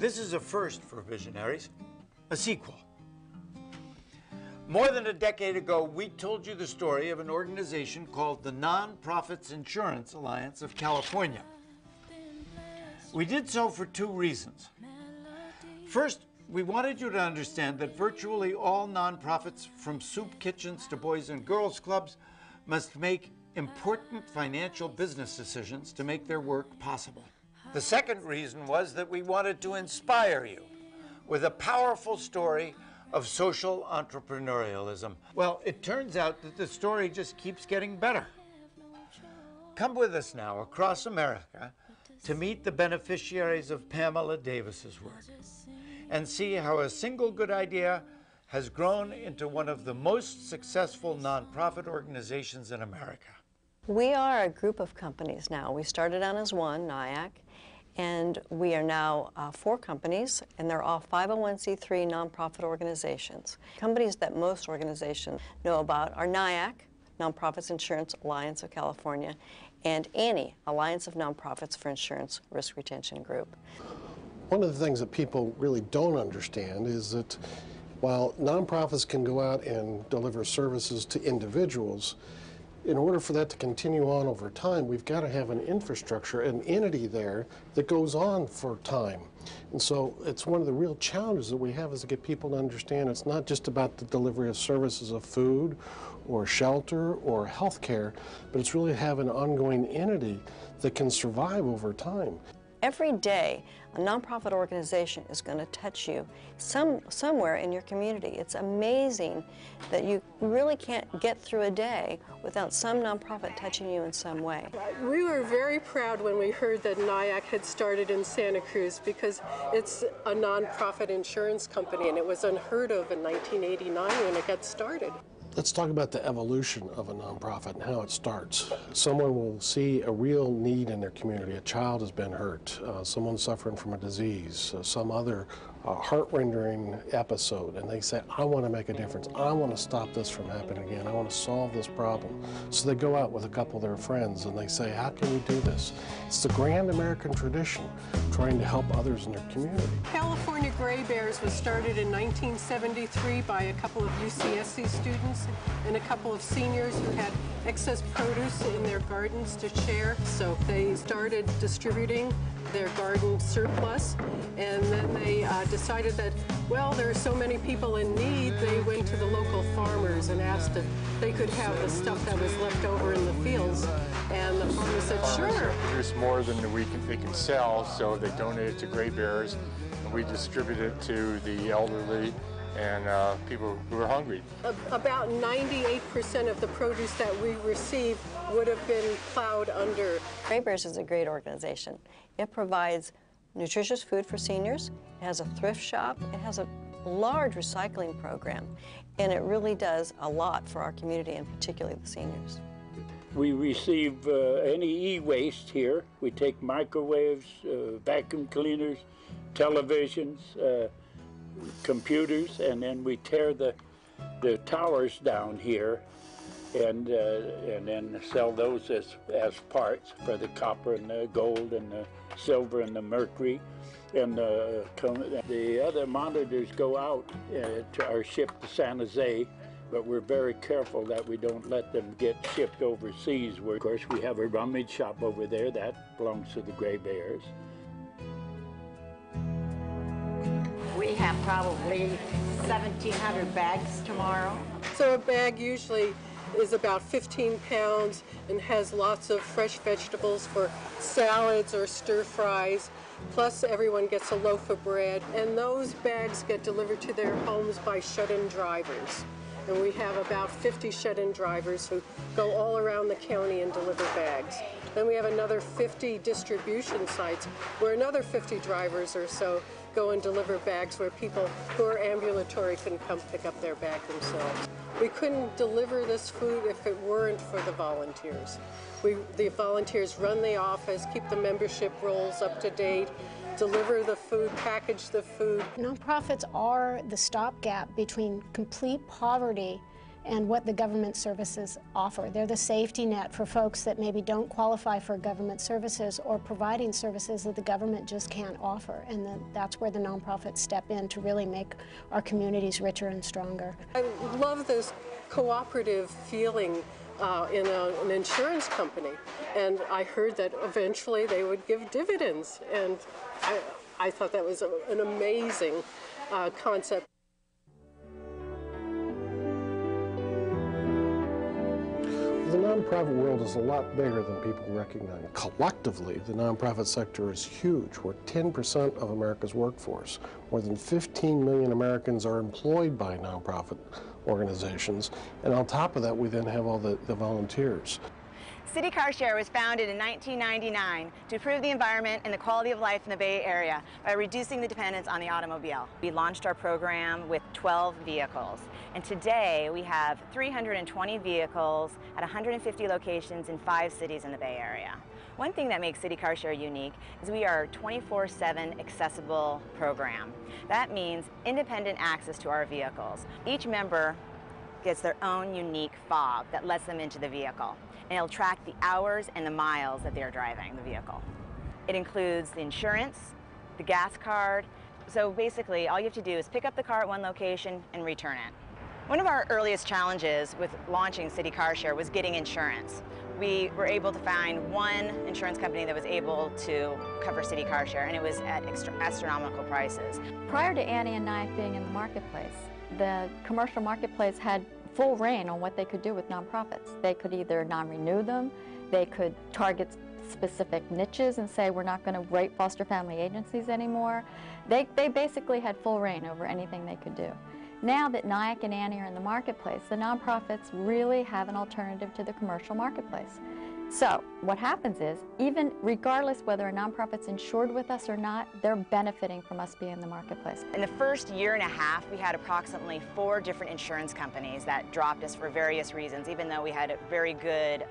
This is a first for Visionaries, a sequel. More than a decade ago, we told you the story of an organization called the Nonprofits Insurance Alliance of California. We did so for two reasons. First, we wanted you to understand that virtually all nonprofits, from soup kitchens to boys and girls clubs, must make important financial business decisions to make their work possible. The second reason was that we wanted to inspire you with a powerful story of social entrepreneurialism. Well, it turns out that the story just keeps getting better. Come with us now across America to meet the beneficiaries of Pamela Davis's work and see how a single good idea has grown into one of the most successful nonprofit organizations in America. We are a group of companies now. We started out as one, NIAC, and we are now 4 companies, and they're all 501c3 nonprofit organizations. Companies that most organizations know about are NIAC, Nonprofits Insurance Alliance of California, and ANI, Alliance of Nonprofits for Insurance Risk Retention Group. One of the things that people really don't understand is that while nonprofits can go out and deliver services to individuals, in order for that to continue on over time, we've got to have an infrastructure, an entity there that goes on for time. And so it's one of the real challenges that we have is to get people to understand it's not just about the delivery of services of food or shelter or health care, but it's really have an ongoing entity that can survive over time. Every day, a nonprofit organization is going to touch you somewhere in your community. It's amazing that you really can't get through a day without some nonprofit touching you in some way. We were very proud when we heard that NIAC had started in Santa Cruz because it's a nonprofit insurance company, and it was unheard of in 1989 when it got started. Let's talk about the evolution of a nonprofit and how it starts. Someone will see a real need in their community. A child has been hurt, someone suffering from a disease, some other heart-rending episode, and they say, I want to make a difference. I want to stop this from happening again. I want to solve this problem. So they go out with a couple of their friends and they say, how can we do this? It's the grand American tradition, trying to help others in their community. California Gray Bears was started in 1973 by a couple of UCSC students and a couple of seniors who had excess produce in their gardens to share. So they started distributing their garden surplus, and then they decided that, well, there are so many people in need. They went to the local farmers and asked if they could have the stuff that was left over in the fields, and the farmers said, sure. Produce more than they can sell, so they donated to Gray Bears, and we distributed it to the elderly and people who are hungry. About 98% of the produce that we receive would have been plowed under. Gray Bears is a great organization. It provides nutritious food for seniors, it has a thrift shop, it has a large recycling program, and it really does a lot for our community, and particularly the seniors. We receive any e-waste here. We take microwaves, vacuum cleaners, televisions, computers, and then we tear the towers down here and then sell those as parts for the copper and the gold and the silver and the mercury. And the other monitors go out are shipped to San Jose, but we're very careful that we don't let them get shipped overseas. Where, of course, we have a rummage shop over there that belongs to the Gray Bears. We have probably 1,700 bags tomorrow. So a bag usually is about 15 pounds and has lots of fresh vegetables for salads or stir fries. Plus everyone gets a loaf of bread, and those bags get delivered to their homes by shut-in drivers. And we have about 50 shut-in drivers who go all around the county and deliver bags. Then we have another 50 distribution sites where another 50 drivers or so go and deliver bags where people who are ambulatory can come pick up their bag themselves. We couldn't deliver this food if it weren't for the volunteers. The volunteers run the office, keep the membership rolls up to date, deliver the food, package the food. Nonprofits are the stopgap between complete poverty and what the government services offer. They're the safety net for folks that maybe don't qualify for government services or providing services that the government just can't offer. And that's where the nonprofits step in to really make our communities richer and stronger. I love this cooperative feeling in an insurance company. And I heard that eventually they would give dividends. And I thought that was an amazing concept. The nonprofit world is a lot bigger than people recognize. Collectively, the nonprofit sector is huge. We're 10% of America's workforce. More than 15 million Americans are employed by nonprofit organizations. And on top of that, we then have all the volunteers. City Car Share was founded in 1999 to improve the environment and the quality of life in the Bay Area by reducing the dependence on the automobile. We launched our program with 12 vehicles, and today we have 320 vehicles at 150 locations in 5 cities in the Bay Area. One thing that makes City Car Share unique is we are a 24/7 accessible program. That means independent access to our vehicles. Each member gets their own unique fob that lets them into the vehicle. And it'll track the hours and the miles that they're driving the vehicle. It includes the insurance, the gas card. So basically, all you have to do is pick up the car at one location and return it. One of our earliest challenges with launching City Car Share was getting insurance. We were able to find one insurance company that was able to cover City Car Share, and it was at astronomical prices. Prior to ANI and NIAC being in the marketplace, the commercial marketplace had full reign on what they could do with nonprofits. They could either non-renew them, they could target specific niches and say we're not going to rate foster family agencies anymore. They basically had full reign over anything they could do. Now that NIAC and ANI are in the marketplace, the nonprofits really have an alternative to the commercial marketplace. So what happens is, even regardless whether a nonprofit's insured with us or not, they're benefiting from us being in the marketplace. In the first year and a half, we had approximately 4 different insurance companies that dropped us for various reasons, even though we had a very good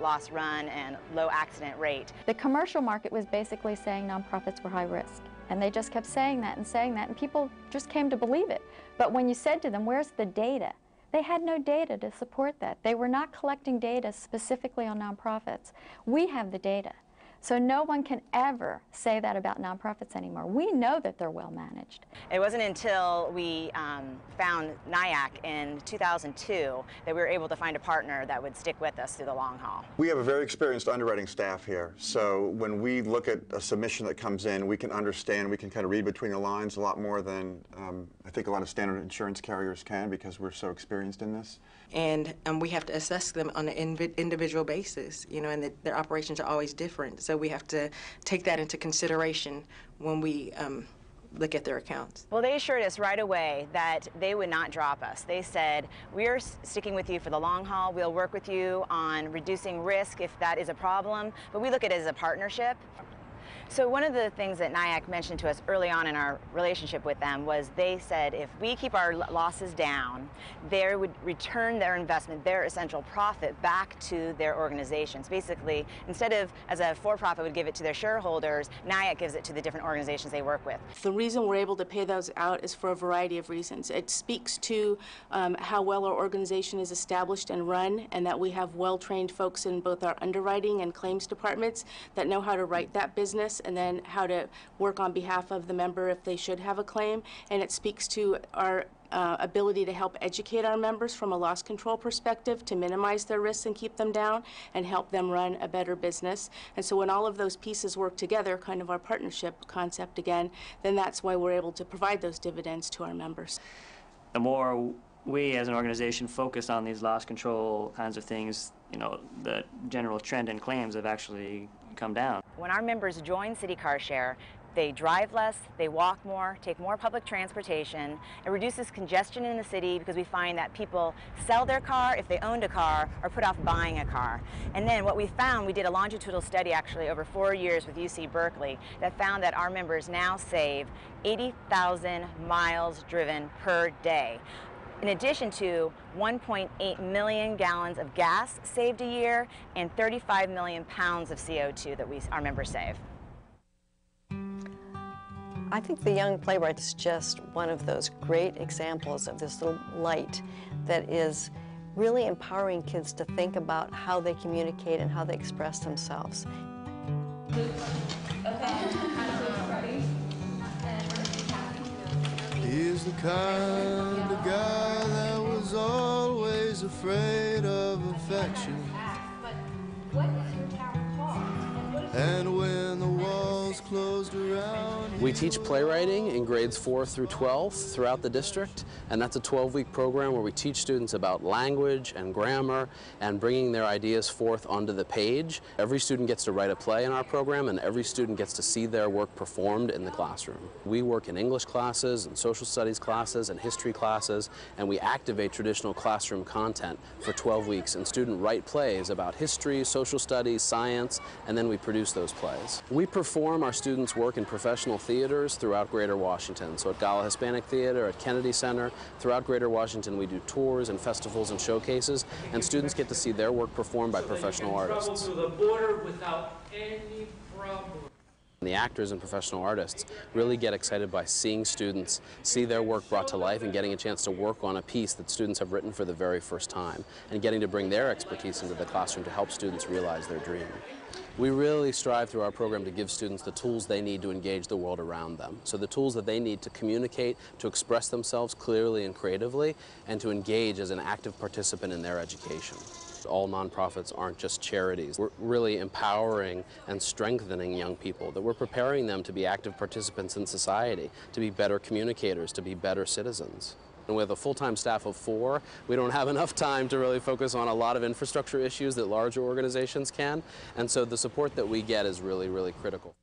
loss run and low accident rate. The commercial market was basically saying nonprofits were high risk. And they just kept saying that, and people just came to believe it. But when you said to them, where's the data? They had no data to support that. They were not collecting data specifically on nonprofits. We have the data. So no one can ever say that about nonprofits anymore. We know that they're well managed. It wasn't until we found NIAC in 2002 that we were able to find a partner that would stick with us through the long haul. We have a very experienced underwriting staff here. So when we look at a submission that comes in, we can understand, we can kind of read between the lines a lot more than I think a lot of standard insurance carriers can, because we're so experienced in this. And we have to assess them on an individual basis, you know, and their operations are always different. So we have to take that into consideration when we look at their accounts. Well, they assured us right away that they would not drop us. They said, we're sticking with you for the long haul. We'll work with you on reducing risk if that is a problem, but we look at it as a partnership. So one of the things that NIAC mentioned to us early on in our relationship with them was they said if we keep our losses down, they would return their investment, their essential profit, back to their organizations. Basically, instead of as a for-profit would give it to their shareholders, NIAC gives it to the different organizations they work with. The reason we're able to pay those out is for a variety of reasons. It speaks to how well our organization is established and run, and that we have well-trained folks in both our underwriting and claims departments that know how to write that business and then how to work on behalf of the member if they should have a claim. And it speaks to our ability to help educate our members from a loss control perspective to minimize their risks and keep them down and help them run a better business. And so when all of those pieces work together, kind of our partnership concept again, then that's why we're able to provide those dividends to our members. The more we as an organization focus on these loss control kinds of things, you know, the general trend in claims have actually come down. When our members join City Car Share, they drive less, they walk more, take more public transportation. It reduces congestion in the city because we find that people sell their car if they owned a car or put off buying a car. And then what we found, we did a longitudinal study actually over 4 years with UC Berkeley that found that our members now save 80,000 miles driven per day. In addition to 1.8 million gallons of gas saved a year and 35 million pounds of CO2 that our members save. I think the Young Playwright is just one of those great examples of this little light that is really empowering kids to think about how they communicate and how they express themselves. He's the kind of guy that was always afraid of affection. And when the walls closed around, we teach playwriting in grades 4 through 12 throughout the district, and that's a 12-week program where we teach students about language and grammar and bringing their ideas forth onto the page. Every student gets to write a play in our program, and every student gets to see their work performed in the classroom. We work in English classes and social studies classes and history classes, and we activate traditional classroom content for 12 weeks, and students write plays about history, social studies, science, and then we produce those plays. We perform our students' work in professional theaters throughout Greater Washington. So at Gala Hispanic Theater, at Kennedy Center, throughout Greater Washington we do tours and festivals and showcases, and students get to see their work performed by professional artists. Through the border without any problem. The actors and professional artists really get excited by seeing students see their work brought to life and getting a chance to work on a piece that students have written for the very first time and getting to bring their expertise into the classroom to help students realize their dream. We really strive through our program to give students the tools they need to engage the world around them. So the tools that they need to communicate, to express themselves clearly and creatively, and to engage as an active participant in their education. All nonprofits aren't just charities. We're really empowering and strengthening young people, that we're preparing them to be active participants in society, to be better communicators, to be better citizens. And with a full-time staff of 4, we don't have enough time to really focus on a lot of infrastructure issues that larger organizations can, and so the support that we get is really, really critical.